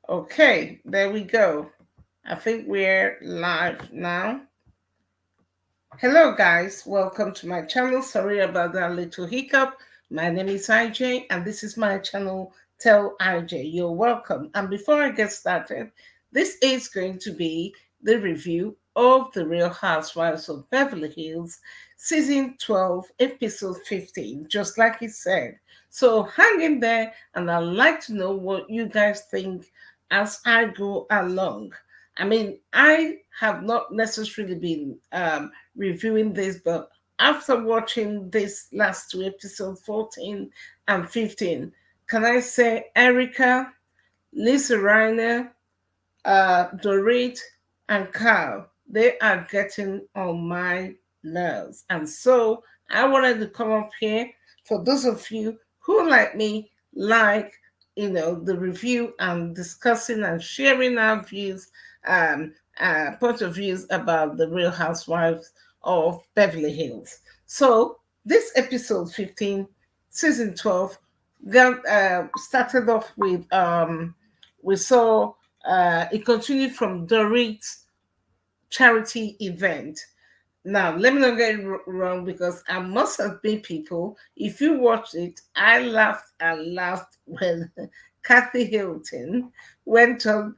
Okay, there we go. I think we're live now. Hello, guys. Welcome to my channel. Sorry about that little hiccup. My name is IJ, and this is my channel, Tell IJ. You're welcome. And before I get started, this is going to be the review of The Real Housewives of Beverly Hills, Season 12, Episode 15, just like it said. So hang in there, and I'd like to know what you guys think as I go along. I mean, I have not necessarily been reviewing this, but after watching this last two episodes, 14 and 15, can I say Erika, Lisa Reiner, Dorit, and Carl, they are getting on my nerves. And so I wanted to come up here for those of you who, like me, like the review and discussing and sharing our views, um, point of views about the Real Housewives of Beverly Hills. So this episode 15, season 12, started off with we saw it continued from Dorit's charity event. Now, let me not get it wrong because I must have been people. If you watched it, I laughed and laughed when Kathy Hilton went on,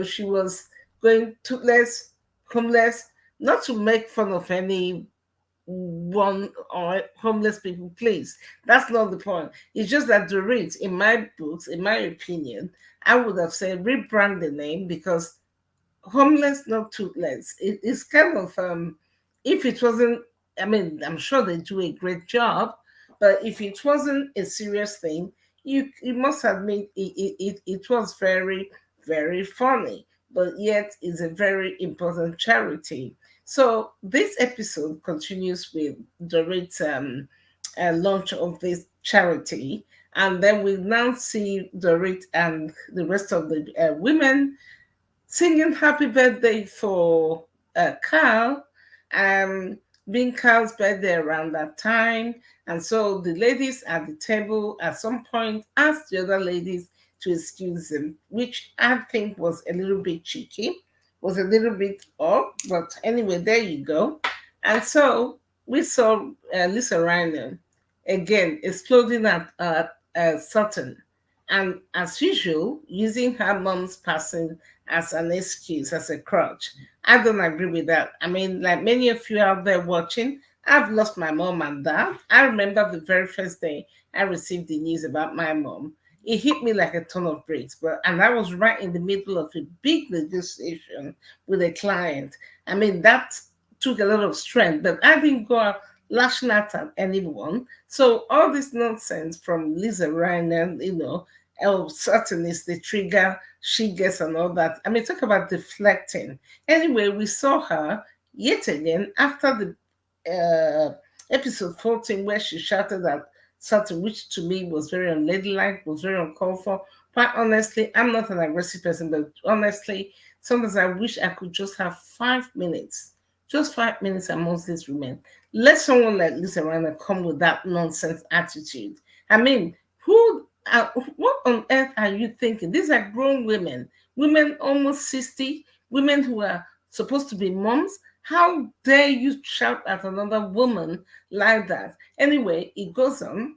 she was going toothless, homeless, not to make fun of any one or homeless people, please. That's not the point. It's just that Dorit, in my books, in my opinion, I would have said rebrand the name because homeless, not toothless. It's kind of if it wasn't, I mean, I'm sure they do a great job, but if it wasn't a serious thing, you must admit it was very, very funny, but yet it's a very important charity. So this episode continues with Dorit's launch of this charity, and then we now see Dorit and the rest of the women singing happy birthday for Carl, um, being Carl's birthday around that time. And so the ladies at the table at some point asked the other ladies to excuse them, which I think was a little bit cheeky, was a little bit odd, but anyway, there you go. And so we saw Lisa Reiner again exploding at Sutton, and as usual, using her mom's passing as an excuse, as a crutch. I don't agree with that. I mean, like many of you out there watching, I've lost my mom and dad. I remember the very first day I received the news about my mom. It hit me like a ton of bricks, and I was right in the middle of a big negotiation with a client. I mean, that took a lot of strength, but I didn't go out lashing out at anyone. So all this nonsense from Lisa Reiner, oh, Sutton is the trigger she gets and all that. I mean, talk about deflecting. Anyway, we saw her yet again after the episode 14 where she shouted at Sutton, which to me was very unladylike, was very uncalled for. Quite honestly, I'm not an aggressive person, but honestly, sometimes I wish I could just have 5 minutes, just 5 minutes amongst these women. Let someone like Lisa Reiner come with that nonsense attitude. I mean, what on earth are you thinking? These are grown women almost 60, women who are supposed to be moms. How dare you shout at another woman like that? Anyway, it goes on.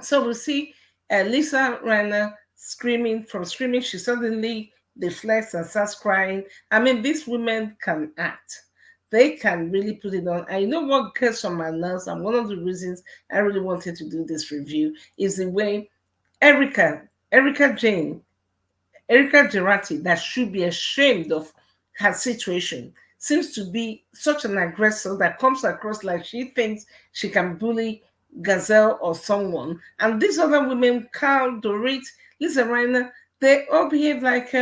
So we see Lisa Reiner screaming. From screaming, she suddenly deflects and starts crying. I mean, these women can act. They can really put it on. I know what gets on my nerves, and one of the reasons I really wanted to do this review is the way Erika, Erika Jane, Erika Gerati, that should be ashamed of her situation, seems to be such an aggressor that comes across like she thinks she can bully Garcelle or someone. And these other women, Carl, Dorit, Lisa Reiner, they all behave like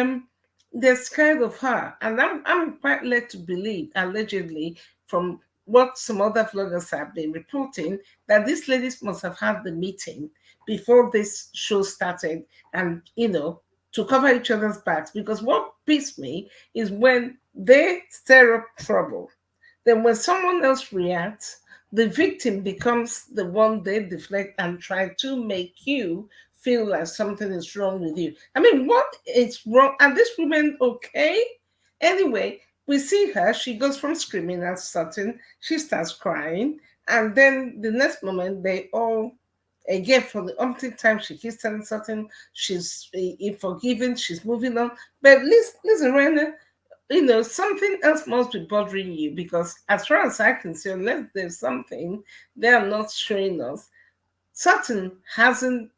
they're scared of her. And I'm quite led to believe, allegedly, from what some other vloggers have been reporting, that these ladies must have had the meeting before this show started, and to cover each other's backs. Because what beats me is when they stir up trouble, then when someone else reacts, the victim becomes the one they deflect and try to make you feel like something is wrong with you. I mean, what is wrong? Are these women okay? Anyway, we see her. She goes from screaming at Sutton. She starts crying. And then the next moment, they all, again, for the umpteenth time, she keeps telling Sutton she's forgiven, she's moving on. But listen, Rena, something else must be bothering you because, as far as I can see, unless there's something they are not showing us, Sutton hasn't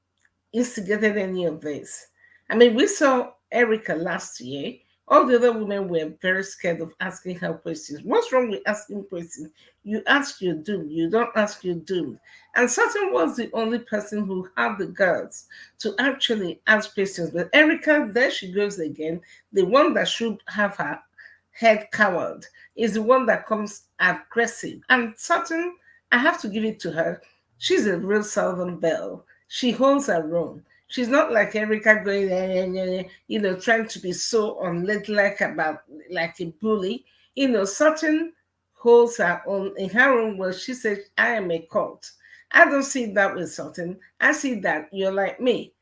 instigated any of this. I mean, we saw Erika last year. All the other women were very scared of asking her questions. What's wrong with asking questions? You ask your doom, you don't ask your doom. And Sutton was the only person who had the guts to actually ask questions. But Erika, there she goes again. The one that should have her head covered is the one that comes aggressive. And Sutton, I have to give it to her. She's a real Southern belle. She holds her own. She's not like Erika going, trying to be so unladylike about like a bully. Sutton holds her own in her own words. She says, I am a cult. I don't see that with Sutton. I see that you're like me.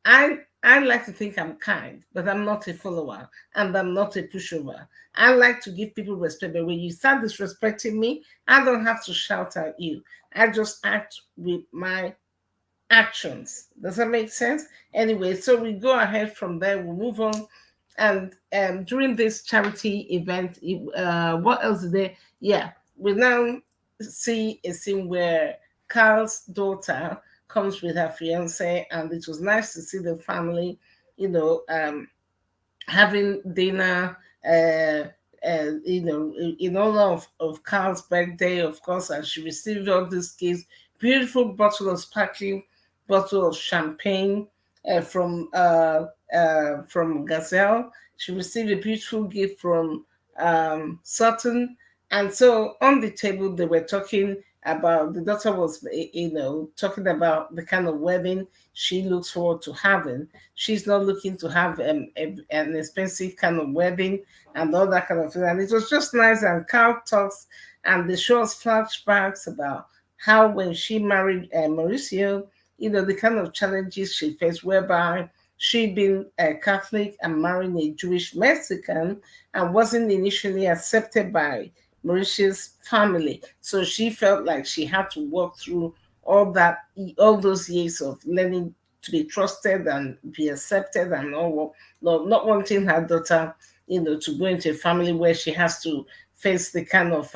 I like to think I'm kind, but I'm not a follower and I'm not a pushover. I like to give people respect, but when you start disrespecting me, I don't have to shout at you. I just act with my actions. Does that make sense? Anyway, so we go ahead from there, we'll move on. And during this charity event, what else is there? Yeah, we now see a scene where Carl's daughter comes with her fiance, and it was nice to see the family, you know, um, having dinner. In honor of Carl's birthday, of course, and she received all these gifts. Beautiful bottle of sparkling bottle of champagne from Garcelle. She received a beautiful gift from Sutton, and so on the table they were talking about. The daughter was, talking about the kind of wedding she looks forward to having. She's not looking to have an expensive kind of wedding and all that kind of thing. And it was just nice. And Carl talks, and they show us flashbacks about how when she married Mauricio, the kind of challenges she faced, whereby she'd been a Catholic and marrying a Jewish Mexican and wasn't initially accepted by Mauritius family. So she felt like she had to walk through all those years of learning to be trusted and be accepted and all, not wanting her daughter, to go into a family where she has to face the kind of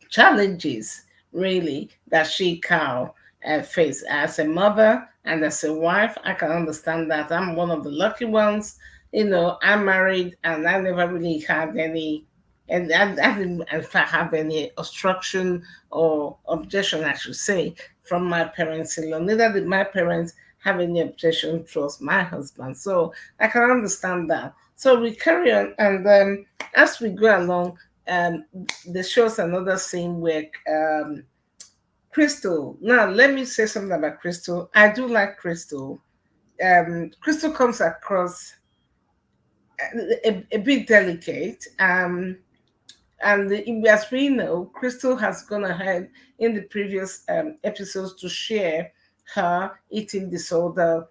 challenges really that she can face as a mother and as a wife. I can understand that. I'm one of the lucky ones. I'm married and I never really had any, and I didn't in fact have any obstruction or objection, I should say, from my parents-in-law. Neither did my parents have any objection towards my husband. So I can understand that. So we carry on, and as we go along, um, the show's another scene where Crystal. Now, let me say something about Crystal. I do like Crystal. Crystal comes across a bit delicate. And as we know, Crystal has gone ahead in the previous episodes to share her eating disorder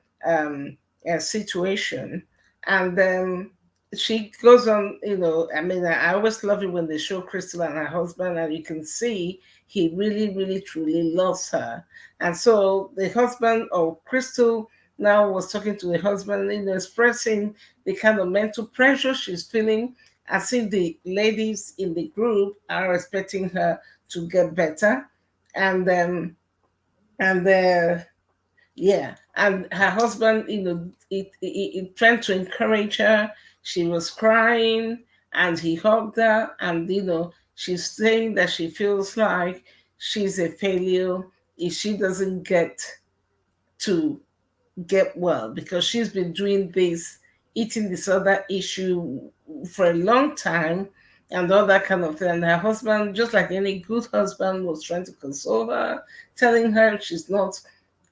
situation. And she goes on, I mean, I always love it when they show Crystal and her husband, and you can see he really, really, truly loves her. And so the husband or Crystal now was talking to the husband, expressing the kind of mental pressure she's feeling, as if the ladies in the group are expecting her to get better. And and yeah, and her husband, it trying to encourage her. She was crying, and he hugged her, and she's saying that she feels like she's a failure if she doesn't to get well, because she's been doing this eating disorder issue for a long time and all that kind of thing. And her husband, just like any good husband, was trying to console her, telling her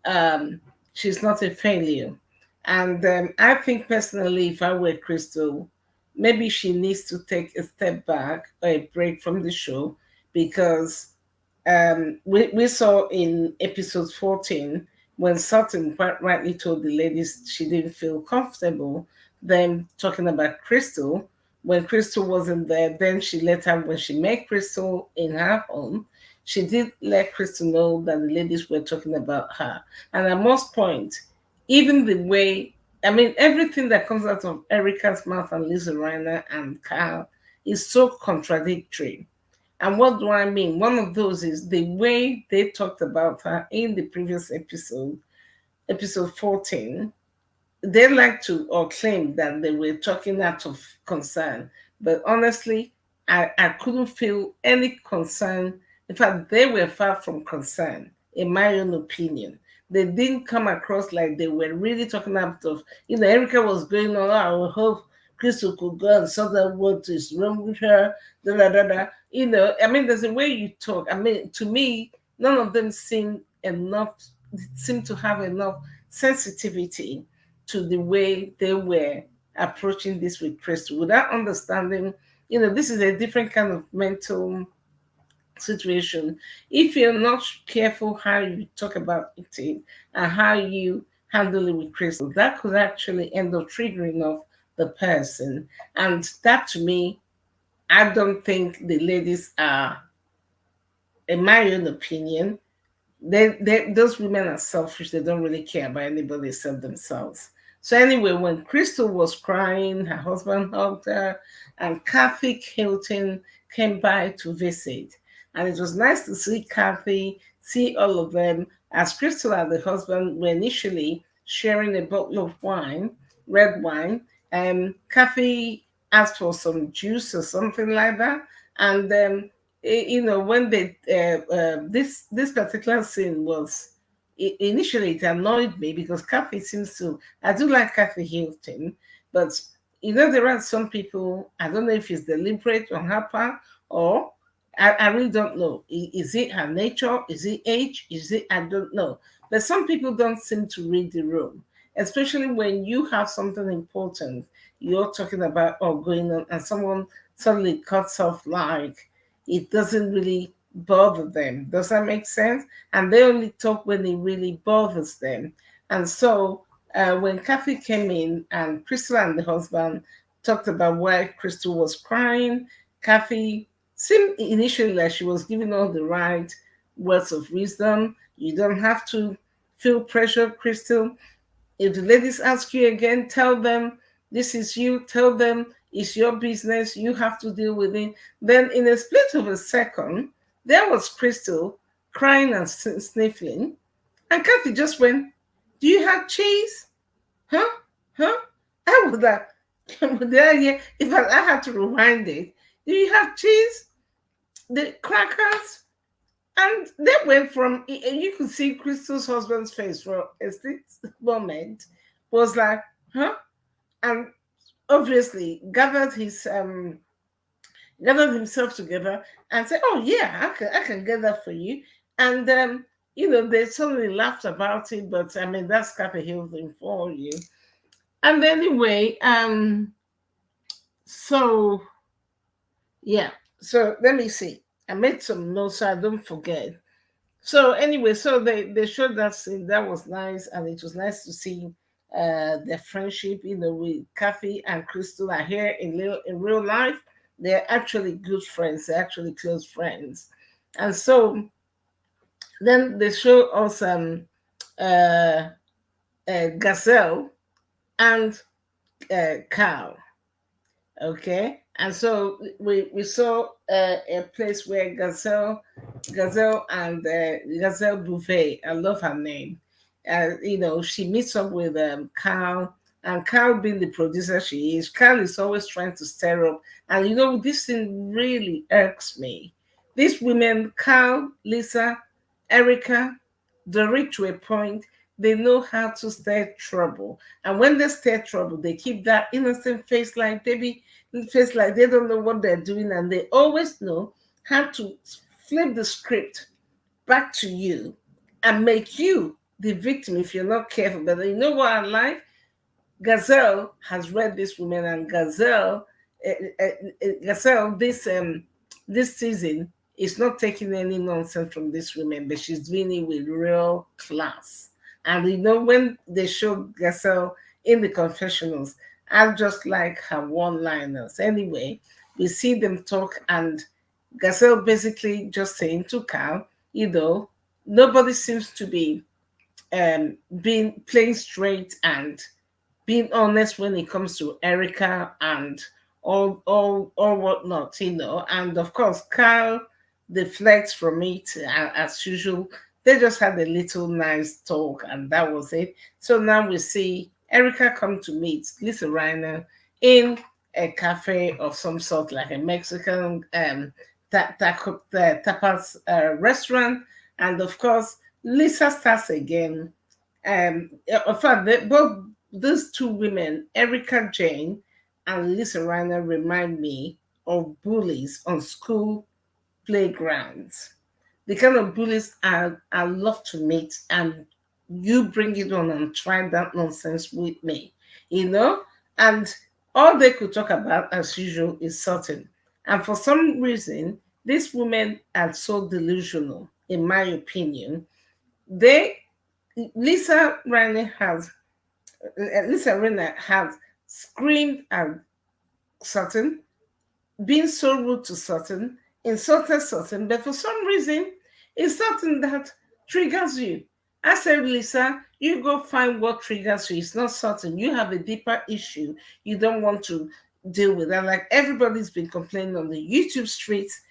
um, she's not a failure. And I think personally, if I were Crystal, maybe she needs to take a step back or a break from the show, because we saw in episode 14 when Sutton quite rightly told the ladies she didn't feel comfortable them talking about Crystal. When Crystal wasn't there, then she let her, when she met Crystal in her home, she did let Crystal know that the ladies were talking about her. And I must point, even the way, I mean, everything that comes out of Erika's mouth and Lisa Reiner and Kyle is so contradictory. And what do I mean? One of those is the way they talked about her in the previous episode, episode 14. They like to or claim that they were talking out of concern. But honestly, I couldn't feel any concern. In fact, they were far from concern, in my own opinion. They didn't come across like they were really talking out of, Erika was going on, "Oh, I hope Crystal could go and sort out what is wrong with her, da da da da." I mean, there's a way you talk. I mean, to me, none of them seem to have enough sensitivity to the way they were approaching this with Crystal without understanding, this is a different kind of mental situation. If you're not careful how you talk about it and how you handle it with Crystal, that could actually end up triggering off the person. And that to me, I don't think the ladies are, in my own opinion, those women are selfish. They don't really care about anybody except themselves. So anyway, when Crystal was crying, her husband hugged her, and Kathy Hilton came by to visit. And it was nice to see Kathy, see all of them, as Crystal and the husband were initially sharing a bottle of wine, red wine. And Kathy asked for some juice or something like that. And when they this particular scene was, initially it annoyed me because Kathy seems to, I do like Kathy Hilton, but there are some people, I don't know if it's deliberate on her part, or I really don't know. Is it her nature? Is it age? Is it, I don't know. But some people don't seem to read the room, especially when you have something important you're talking about or going on, and someone suddenly cuts off, like it doesn't really bother them. Does that make sense? And they only talk when it really bothers them. And so when Kathy came in and Crystal and the husband talked about why Crystal was crying, Kathy seemed initially like she was giving all the right words of wisdom. You don't have to feel pressure, Crystal. If the ladies ask you again, tell them this is you. Tell them it's your business. You have to deal with it. Then, in a split of a second, there was Crystal crying and sniffling. And Kathy just went, "Do you have cheese? Huh? Huh?" I would have, if I had to rewind it, "Do you have cheese? The crackers?" And they went from, you could see Crystal's husband's face for a split moment, was like, "Huh?" And obviously gathered himself together and said, "Oh yeah, I can get that for you." And they suddenly laughed about it, but I mean that's Capitol Hill thing for you. And anyway, so yeah, so let me see. I made some notes so I don't forget. So anyway, so they showed that scene. That was nice, and it was nice to see their friendship. With Kathy and Crystal are here in real life. They're actually good friends. They're actually close friends, and so then they show us uh, Garcelle and Carl. Okay, and so we saw a place where Gazelle and Gazelle Bouvet, I love her name. She meets up with Carl, and Carl, being the producer she is, Carl is always trying to stir up. And this thing really irks me. These women, Carl, Lisa, Erika, Dorit, to a point, they know how to stir trouble. And when they stir trouble, they keep that innocent face like baby, face like they don't know what they're doing, and they always know how to flip the script back to you and make you the victim if you're not careful. But you know what I like? Garcelle has read this woman, and Garcelle, this season is not taking any nonsense from this woman, but she's doing it with real class. And when they showed Garcelle in the confessionals, I just like her one-liners. Anyway, we see them talk, and Garcelle basically just saying to Carl, nobody seems to be being playing straight and being honest when it comes to Erika and all whatnot, And of course, Carl deflects from it as usual. They just had a little nice talk, and that was it. So now we see Erika come to meet Lisa Reiner in a cafe of some sort, like a Mexican tapas restaurant, and of course, Lisa starts again. In fact, both these two women, Erika Jane and Lisa Reiner, remind me of bullies on school playgrounds. The kind of bullies I love to meet, and you bring it on and try that nonsense with me, you know? And all they could talk about, as usual, is Sutton. And for some reason, these women are so delusional, in my opinion. They Lisa Riley has Lisa Rinna has screamed at Sutton, been so rude to Sutton, insulted Sutton, but for some reason, it's something that triggers you. I said, Lisa, you go find what triggers you. It's not Sutton. You have a deeper issue you don't want to deal with. And like everybody's been complaining on the YouTube streets,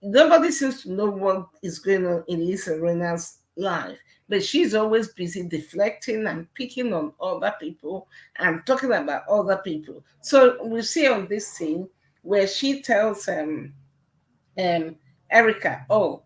nobody seems to know what is going on in Lisa Rinna's life. But she's always busy deflecting and picking on other people and talking about other people. So we see on this scene where she tells um Erika, oh,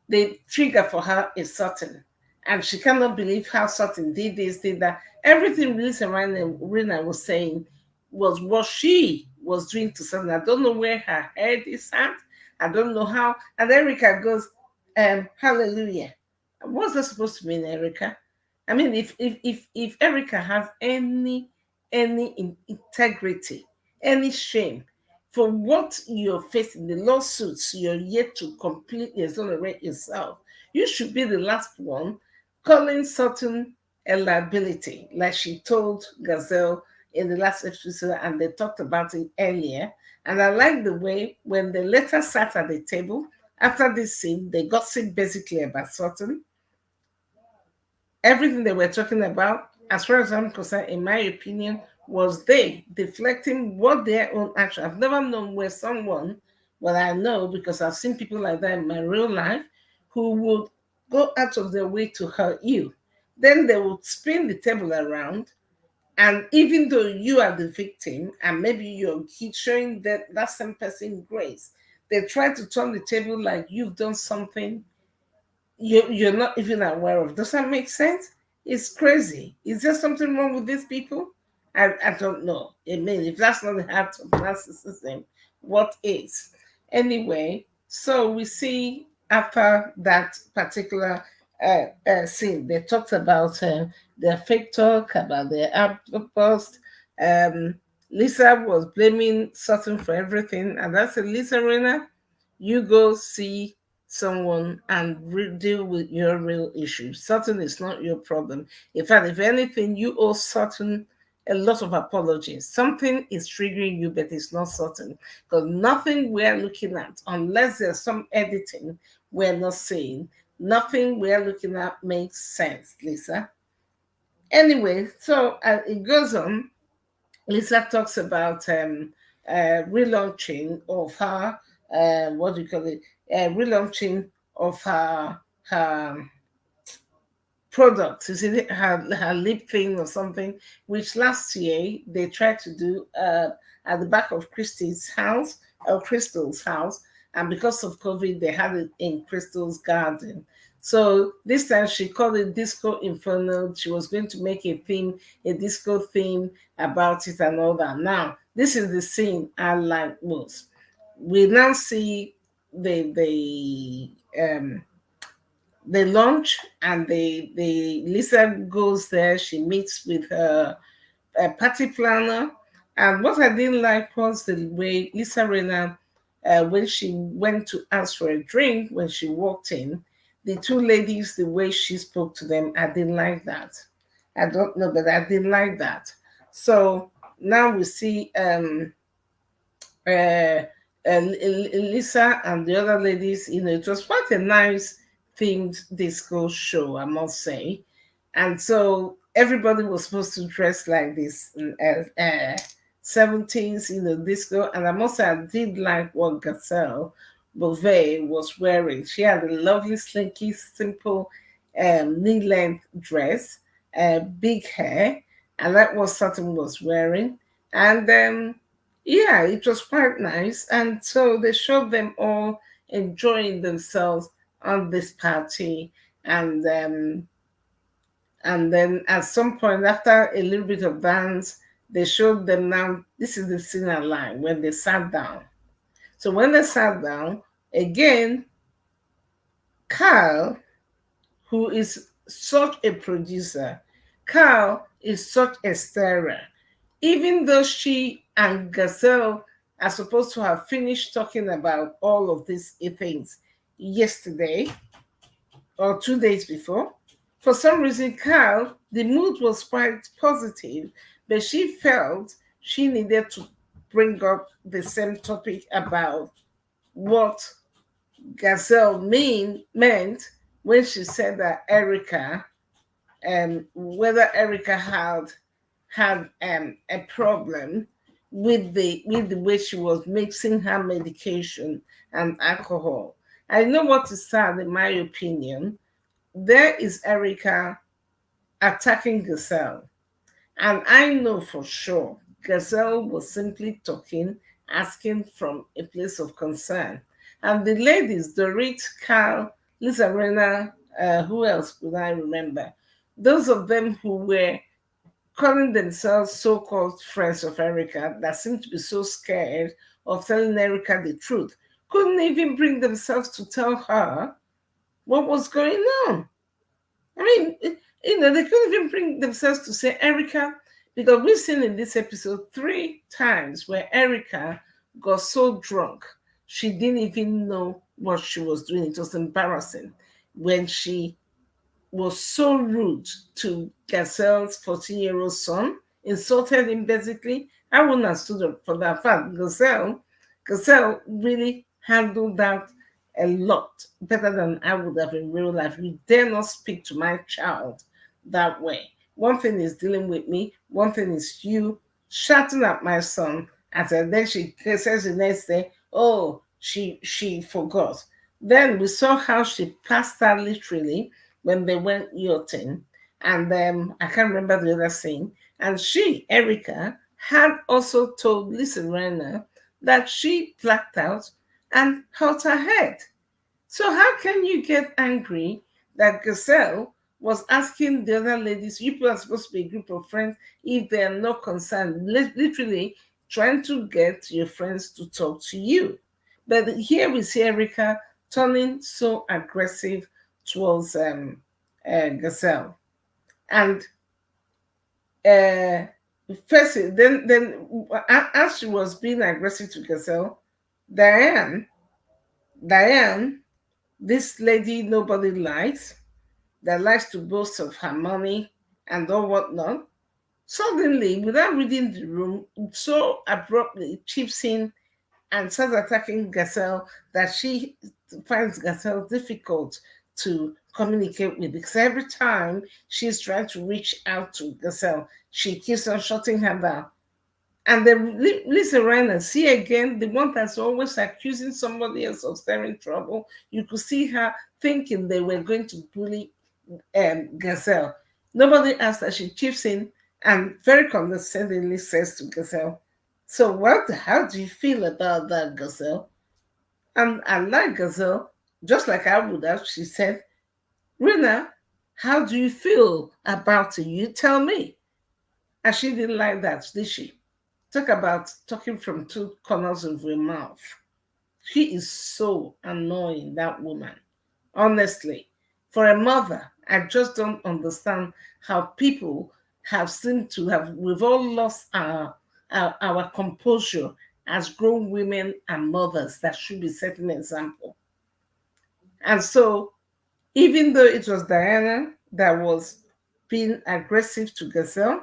the trigger for her is Sutton. And she cannot believe how Sutton did this, did that. Everything Lisa Rina was saying was what she was doing to Sutton. I don't know where her head is at. I don't know how. And Erika goes, hallelujah. What's that supposed to mean, Erika? I mean, if Erika has any integrity, any shame for what you're facing, the lawsuits you're yet to completely exonerate yourself, you should be the last one calling Sutton a liability, like she told Garcelle in the last episode, and they talked about it earlier. And I like the way when they later sat at the table after this scene, they gossiped basically about Sutton. Everything they were talking about, as far as I'm concerned, in my opinion, was they deflecting what their own action. I've never known where someone, well, I know because I've seen people like that in my real life, who would go out of their way to hurt you. Then they would spin the table around, and even though you are the victim, and maybe you're showing that same person grace, they try to turn the table like you've done something you're not even aware of. Does that make sense? It's crazy. Is there something wrong with these people? I don't know. I mean, if that's not the heart of narcissism, what is? Anyway, so we see after that particular scene, they talked about their fake talk, about their outpost. Um, Lisa was blaming Sutton for everything, and that's a Lisa Rena. You go see someone and deal with your real issue. Sutton is not your problem. In fact, if anything, you owe Sutton a lot of apologies. Something is triggering you, but it's not Sutton. Because nothing we're looking at, unless there's some editing we're not seeing, nothing we're looking at makes sense, Lisa. Anyway, so it goes on. Lisa talks about relaunching of her, what do you call it? Relaunching of her product. Is it her lip thing or something? Which last year they tried to do at the back of Christy's house or Crystal's house, and because of COVID, they had it in Crystal's garden. So this time she called it Disco Inferno. She was going to make a disco theme about it and all that. Now, this is the scene I like most. We now see um they launch, and they Lisa goes there. She meets with her a party planner. And what I didn't like was the way Lisa Rena, when she went to ask for a drink, when she walked in, the two ladies, the way she spoke to them, I didn't like that. I don't know, but I didn't like that. So now we see uh, Lisa and the other ladies. It was quite a nice themed disco show, I must say. And so everybody was supposed to dress like this 70s, disco. And I must say, I did like what Garcelle Beauvais was wearing. She had a lovely, slinky, simple knee length dress, big hair, and that was Sutton was wearing. And yeah, it was quite nice. And so they showed them all enjoying themselves on this party. And and then at some point, after a little bit of dance, they showed them now. This is the scene line when they sat down. So when they sat down, again, Carl, who is such a producer, Carl is such a stirrer. Even though she and Garcelle are supposed to have finished talking about all of these things yesterday or 2 days before, for some reason, Carl, the mood was quite positive, but she felt she needed to bring up the same topic about what Garcelle meant when she said that Erika, whether Erika had a problem with the way she was mixing her medication and alcohol. I know what is sad, in my opinion. There is Erika attacking Garcelle, and I know for sure Garcelle was simply talking, asking from a place of concern. And the ladies, Dorit, Carl, Lisa Rena, who else could I remember? Those of them who were calling themselves so-called friends of Erika that seemed to be so scared of telling Erika the truth, couldn't even bring themselves to tell her what was going on. I mean, they couldn't even bring themselves to say Erika, because we've seen in this episode 3 times where Erika got so drunk she didn't even know what she was doing. It was embarrassing when she was so rude to Garcelle's 14-year-old son, insulted him basically. I wouldn't have stood up for that fact. Garcelle really handled that a lot better than I would have in real life. You dare not speak to my child that way. One thing is dealing with me, one thing is you shouting at my son, and then she says the next day, oh, she forgot. Then we saw how she passed her literally when they went yachting, and I can't remember the other scene. And she, Erika, had also told Lisa Renner that she blacked out and hurt her head. So how can you get angry that Garcelle was asking the other ladies, you people are supposed to be a group of friends, if they are not concerned, literally trying to get your friends to talk to you. But here we see Erika turning so aggressive towards Garcelle. And first, then as she was being aggressive to Garcelle, Diane, Diane, this lady nobody likes, that likes to boast of her money and all whatnot, suddenly, without reading the room, so abruptly chips in and starts attacking Garcelle that she finds Garcelle difficult to communicate with, because every time she's trying to reach out to Garcelle, she keeps on shutting her down. And then Lisa Reiner, see again, the one that's always accusing somebody else of stirring trouble. You could see her thinking they were going to bully Garcelle. Nobody asked her. She chips in and very condescendingly says to Garcelle, so how do you feel about that, Garcelle? And I like Garcelle, just like I would have, she said, Rina, how do you feel about it? You tell me. And she didn't like that, did she? Talk about talking from two corners of your mouth. She is so annoying, that woman. Honestly, for a mother, I just don't understand how people have seemed to have, we've all lost our composure as grown women and mothers that should be setting an example. And so Even though it was Diana that was being aggressive to Garcelle,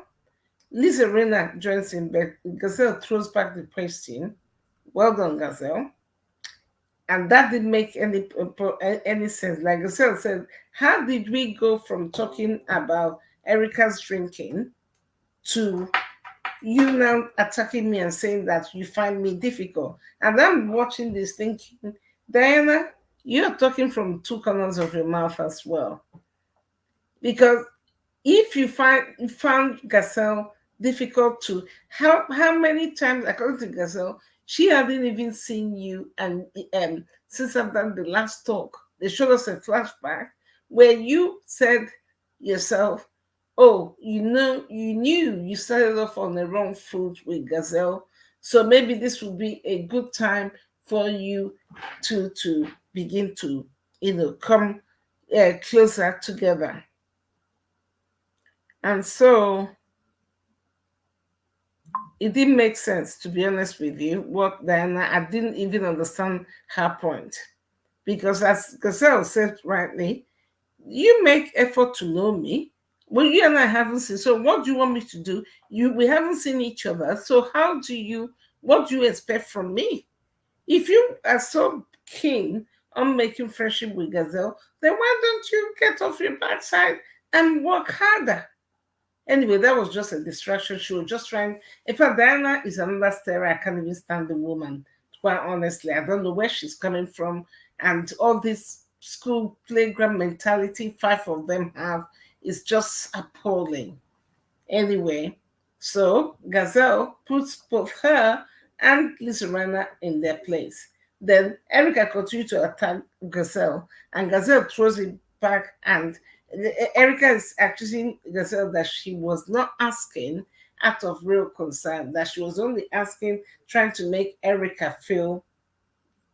Lisa Rinna joins in, but Garcelle throws back the question. Well done, Garcelle. And that didn't make any sense. Like Garcelle said, how did we go from talking about Erika's drinking to you now attacking me and saying that you find me difficult? And I'm watching this thinking, Diana, you're talking from two corners of your mouth as well. Because if you found Garcelle difficult to, how many times, according to Garcelle, she hadn't even seen you, and since I've done the last talk, they showed us a flashback where you said yourself, oh, you knew you started off on the wrong foot with Garcelle, so maybe this would be a good time for you to begin to come closer together. And so it didn't make sense, to be honest with you. What Diana, I didn't even understand her point. Because as Garcelle said rightly, you make effort to know me. Well, you and I haven't seen. So what do you want me to do? We haven't seen each other. So what do you expect from me? If you are so keen on making friendship with Garcelle, then why don't you get off your backside and work harder? Anyway, that was just a distraction. She was just trying. In fact, Diana is another starer. I can't even stand the woman. Quite honestly, I don't know where she's coming from. And all this school playground mentality, five of them have, is just appalling. Anyway, so Garcelle puts both her and Lisa Rinna in their place. Then Erika continues to attack Garcelle, and Garcelle throws it back. And Erika is accusing Garcelle that she was not asking out of real concern, that she was only asking, trying to make Erika feel,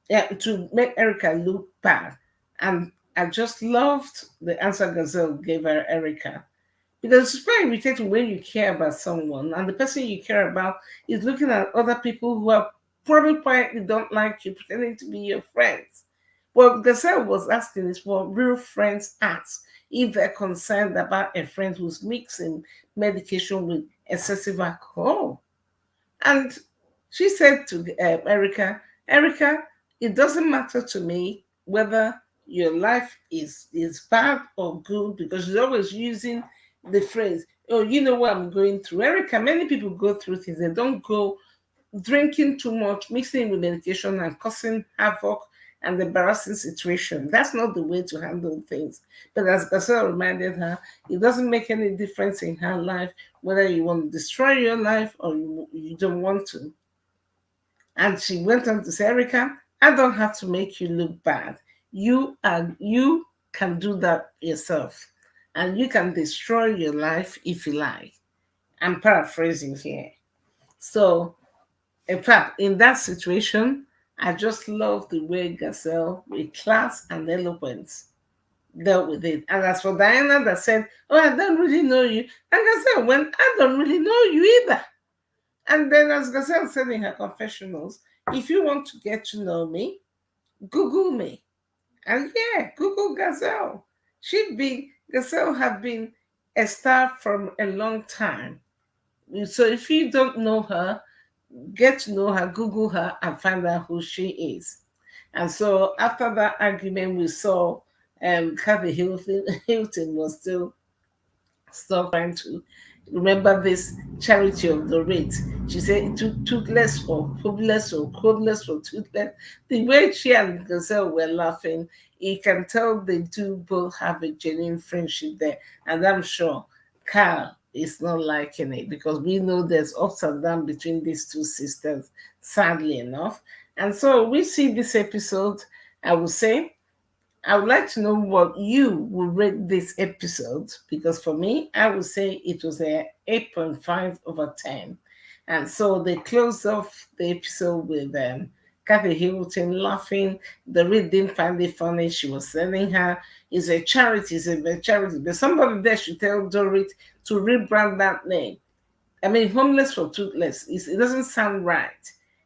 yeah, to make Erika look bad. And I just loved the answer Garcelle gave her, Erika. Because it's very irritating when you care about someone and the person you care about is looking at other people who are probably quietly don't like you, pretending to be your friends. What Garcelle was asking is what real friends ask if they're concerned about a friend who's mixing medication with excessive alcohol. And she said to Erika, it doesn't matter to me whether your life is bad or good, because she's always using the phrase, oh, you know what I'm going through. Erika, many people go through things. They don't go drinking too much, mixing with medication and causing havoc and embarrassing situation. That's not the way to handle things. But as Garcelle reminded her, it doesn't make any difference in her life whether you want to destroy your life or you don't want to. And she went on to say, Erika, I don't have to make you look bad. You can do that yourself. And you can destroy your life if you like. I'm paraphrasing here. So, in fact, in that situation, I just love the way Garcelle, with class and eloquence, dealt with it. And as for Diana that said, oh, I don't really know you. And Garcelle went, I don't really know you either. And then as Garcelle said in her confessionals, if you want to get to know me, Google me. And yeah, Google Garcelle. Garcelle have been a star from a long time. So if you don't know her, get to know her, Google her, and find out who she is. And so after that argument, we saw Kathy Hilton was still trying to remember this charity of Dorit. She said it toothless or hopeless or codeless or toothless. The way she and Garcelle were laughing, you can tell they do both have a genuine friendship there. And I'm sure Carl is not liking it because we know there's ups and downs between these two sisters, sadly enough. And so we see this episode, I would say, I would like to know what you would rate this episode, because for me, I would say it was a 8.5 over 10. And so they closed off the episode with Kathy Hilton laughing. The read didn't find it funny. She was telling her it's a charity, it's a charity. But somebody there should tell Dorit to rebrand that name. I mean, homeless for toothless. It doesn't sound right.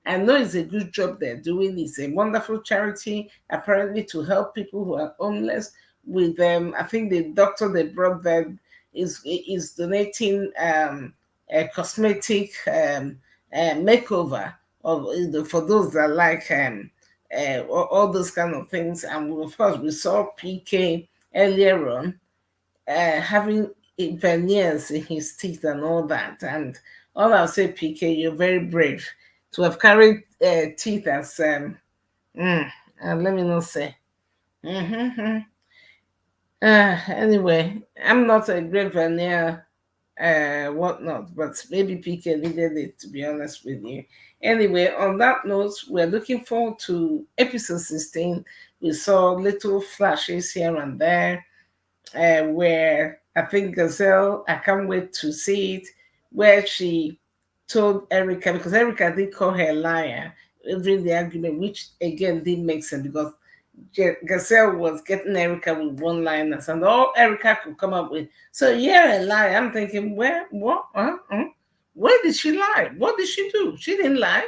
I know it's a good job they're doing. It's a wonderful charity, apparently, to help people who are homeless. with them. I think the doctor they brought them is donating a cosmetic makeover of, for those that like all those kind of things. And of course, we saw PK earlier on having veneers in his teeth and all that. And all I'll say, PK, you're very brave to have carried teeth as let me not say. Mm-hmm. Anyway, I'm not a great veneer whatnot, but maybe PK needed it, to be honest with you. Anyway, on that note, we're looking forward to episode 16. We saw little flashes here and there, where I think Garcelle, I can't wait to see it, where she told Erika, because Erika did call her a liar during the argument, which again didn't make sense because Garcelle was getting Erika with one liners, and all Erika could come up with, so you're a liar. I'm thinking, where, what, where did she lie? What did she do? She didn't lie.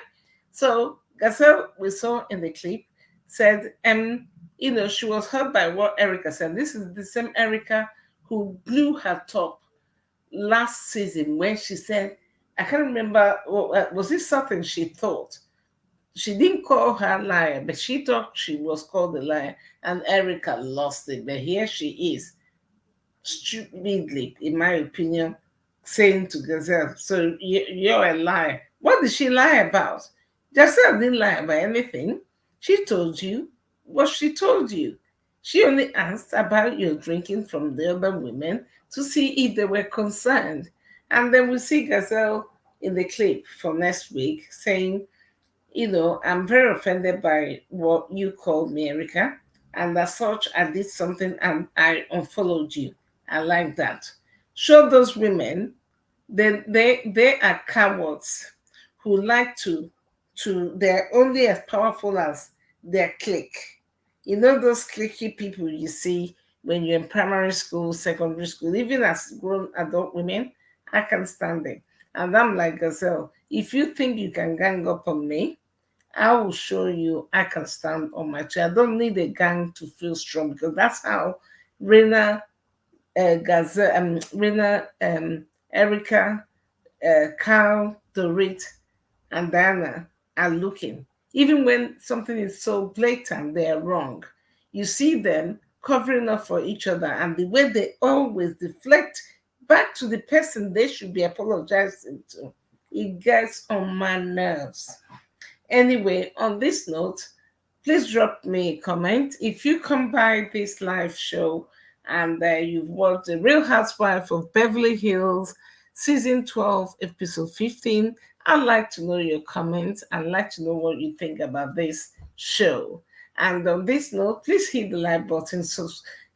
So Garcelle, we saw in the clip, said, she was hurt by what Erika said. This is the same Erika who blew her top last season when she said, I can't remember, was it something she thought? She didn't call her liar, but she thought she was called a liar, and Erika lost it. But here she is, stupidly, in my opinion, saying to Garcelle, so you're a liar. What did she lie about? Garcelle didn't lie about anything. She told you what she told you. She only asked about your drinking from the other women to see if they were concerned. And then we see Garcelle in the clip for next week saying, I'm very offended by what you called me, Erika. And as such, I did something and I unfollowed you. I like that. Show those women they are cowards who like they're only as powerful as their clique. You know those cliquey people you see when you're in primary school, secondary school, even as grown adult women, I can stand it. And I'm like, Garcelle, if you think you can gang up on me, I will show you I can stand on my chair. I don't need a gang to feel strong because that's how Rena, Gazelle, Rena, Erika, Carl, Dorit, and Diana are looking. Even when something is so blatant, they are wrong. You see them covering up for each other, and the way they always deflect back to the person they should be apologizing to, it gets on my nerves. Anyway, on this note, please drop me a comment. If you come by this live show and you've watched The Real Housewife of Beverly Hills, Season 12, Episode 15, I'd like to know your comments. I'd like to know what you think about this show. And on this note, please hit the like button, so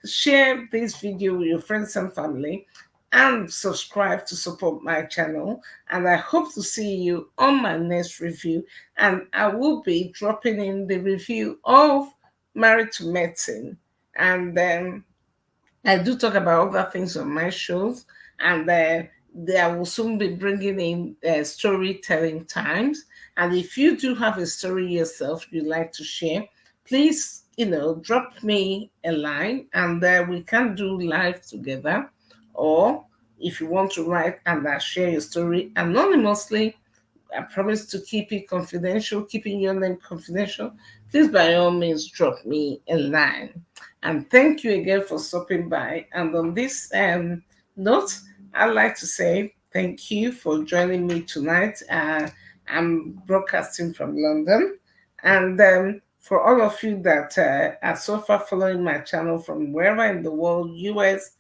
share this video with your friends and family, and subscribe to support my channel. And I hope to see you on my next review. And I will be dropping in the review of Married to Medicine. And then I do talk about other things on my shows. And I will soon be bringing in storytelling times. And if you do have a story yourself you'd like to share, please, drop me a line and we can do live together. Or if you want to write and share your story anonymously, I promise to keep it confidential, keeping your name confidential. Please, by all means, drop me a line. And thank you again for stopping by. And on this note, I'd like to say thank you for joining me tonight. I'm broadcasting from London. And for all of you that are so far following my channel from wherever in the world, US,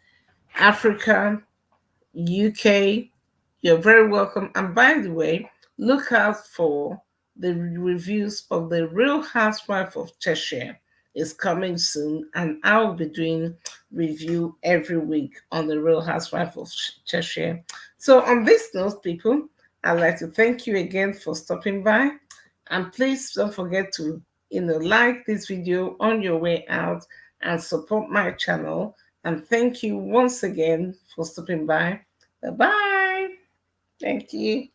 Africa, UK, you're very welcome. And by the way, look out for the reviews of The Real Housewife of Cheshire. Is coming soon, and I'll be doing review every week on The Real Housewife of Cheshire. So on this note, people, I'd like to thank you again for stopping by, and please don't forget to like this video on your way out and support my channel. And thank you once again for stopping by. Bye bye. Thank you.